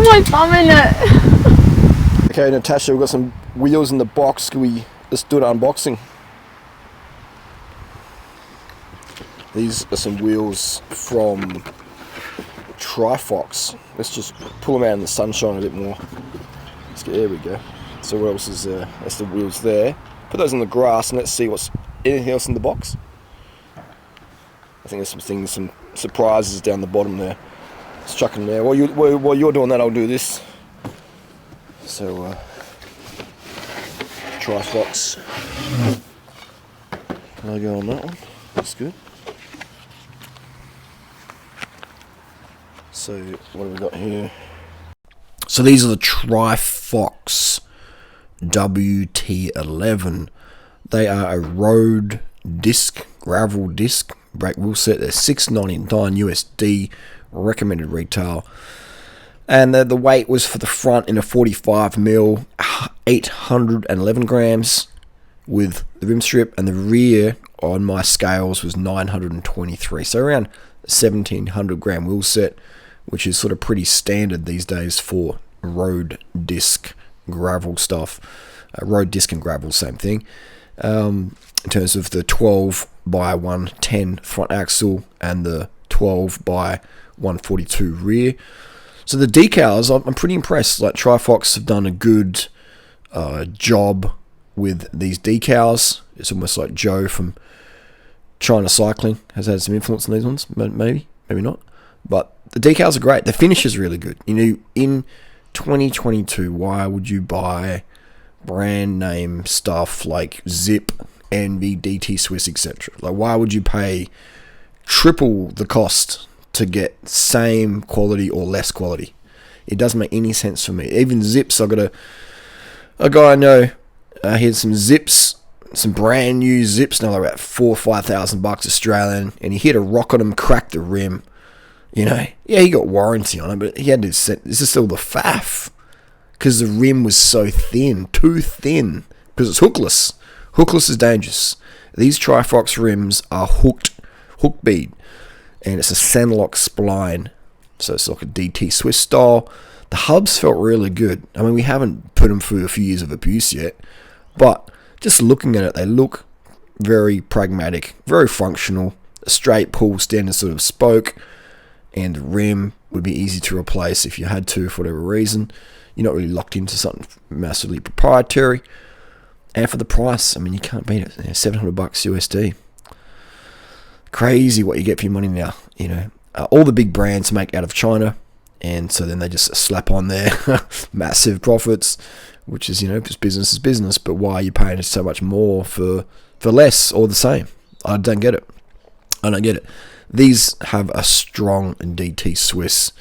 got my thumb in it. Okay, Natasha, we've got some wheels in the box. Can we just do an unboxing? These are some wheels from Trifox. Let's just pull them out in the sunshine a bit more. There we go. So what else is there? That's the wheels there. Put those in the grass and let's see what's anything else in the box. I think there's some things, some surprises down the bottom there. Let's chuck them there. While you're doing that, I'll do this. So, Trifox logo on that one. That's good. So, what have we got here? So these are the Trifox WT11. They are a road disc, gravel disc brake wheel set. They're $6.99 USD, recommended retail. And the weight was for the front in a 45mm, 811 grams with the rim strip, and the rear on my scales was 923. So around 1700 gram wheel set, which is sort of pretty standard these days for road disc gravel stuff. Road disc and gravel, same thing. In terms of the 12 by 110 front axle and the 12 by 142 rear. So the decals, I'm pretty impressed. Like Trifox have done a good job with these decals. It's almost like Joe from China Cycling has had some influence on these ones. Maybe not. But the decals are great. The finish is really good. You know, in 2022, why would you buy brand name stuff like Zip, Envy, DT Swiss, etc.? Like, why would you pay triple the cost to get same quality or less quality? It doesn't make any sense for me. Even Zips, I got a guy I know. He had some Zips, some brand new Zips. Now they're about $4,000 or $5,000 Australian, and he hit a rock on them, cracked the rim. You know, yeah, he got warranty on it, but he had to set. This is still the faff because the rim was so thin, too thin. Because it's hookless. Hookless is dangerous. These Trifox rims are hook bead, and it's a Senlock spline, so it's like a DT Swiss style. The hubs felt really good. I mean, we haven't put them through a few years of abuse yet, but just looking at it, they look very pragmatic, very functional. A straight pull, standard sort of spoke. And the rim would be easy to replace if you had to for whatever reason. You're not really locked into something massively proprietary. And for the price, I mean, you can't beat it. $700 USD. Crazy what you get for your money now. You know, all the big brands make out of China, and so then they just slap on their massive profits, which is, you know, just business is business. But why are you paying so much more for less or the same? I don't get it. These have a strong DT Swiss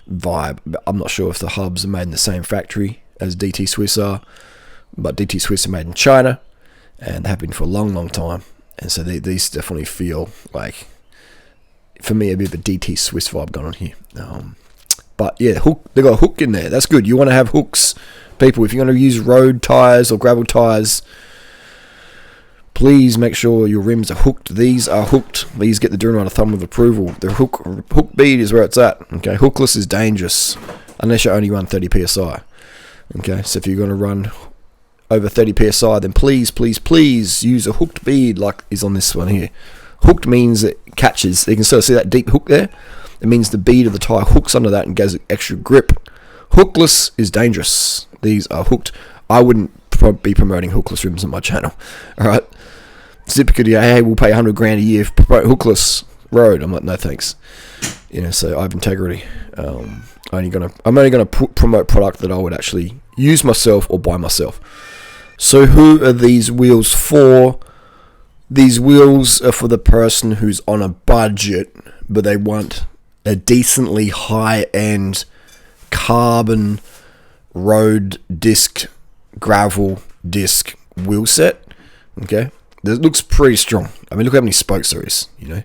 vibe. I'm not sure if the hubs are made in the same factory as DT Swiss are, but DT Swiss are made in China, and they have been for a long, long time. And so these definitely feel like, for me, a bit of a DT Swiss vibe going on here. But yeah, they got a hook in there. That's good. You want to have hooks, people. If you're going to use road tires or gravel tires, please make sure your rims are hooked. These are hooked. These get the durianrider thumb of approval. The hook bead is where it's at. Okay, hookless is dangerous unless you only run 30 psi. Okay, so if you're going to run over 30 psi, then please use a hooked bead like is on this one here. Hooked means it catches. You can sort of see that deep hook there. It means the bead of the tire hooks under that and gives extra grip. Hookless is dangerous. These are hooked. I wouldn't be promoting hookless rims on my channel. All right. Zip could, hey, we'll pay $100,000 a year for hookless road. I'm like, no thanks. You know, so I have integrity. I'm only gonna promote product that I would actually use myself or buy myself. So who are these wheels for? These wheels are for the person who's on a budget, but they want a decently high-end carbon road disc, gravel disc wheel set. Okay. It looks pretty strong. I mean, look how many spokes there is, you know.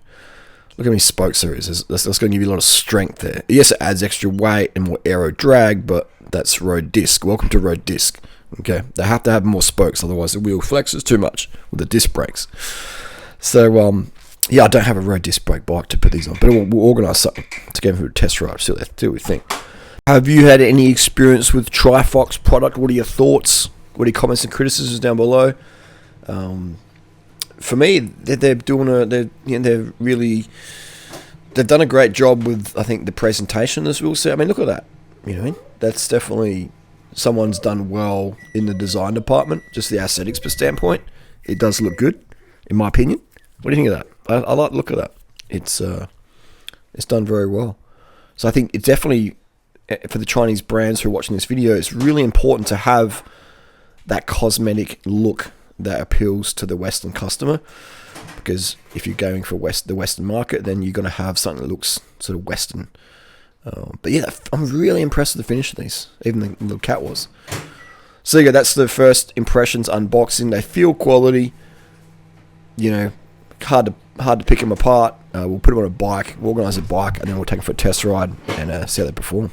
Look how many spokes there is. That's going to give you a lot of strength there. Yes, it adds extra weight and more aero drag, but that's road disc. Welcome to road disc. Okay, they have to have more spokes, otherwise the wheel flexes too much with the disc brakes. So, yeah, I don't have a road disc brake bike to put these on, but we'll organise something to get them for a test ride, see what we think. Have you had any experience with Trifox product? What are your thoughts? What are your comments and criticisms down below? For me, they're doing they've done a great job with, I think, the presentation. This will say, I mean, look at that. You know, that's definitely someone's done well in the design department. Just the aesthetics standpoint, it does look good, in my opinion. What do you think of that? I like the look of that. It's done very well. So I think it's definitely, for the Chinese brands who are watching this video, it's really important to have that cosmetic look that appeals to the Western customer, because if you're going for the Western market, then you're going to have something that looks sort of Western. But yeah, I'm really impressed with the finish of these, even the little cat was. So yeah, that's the first impressions unboxing. They feel quality, you know, hard to pick them apart. We'll put them on a bike, we'll organise a bike, and then we'll take them for a test ride and see how they perform.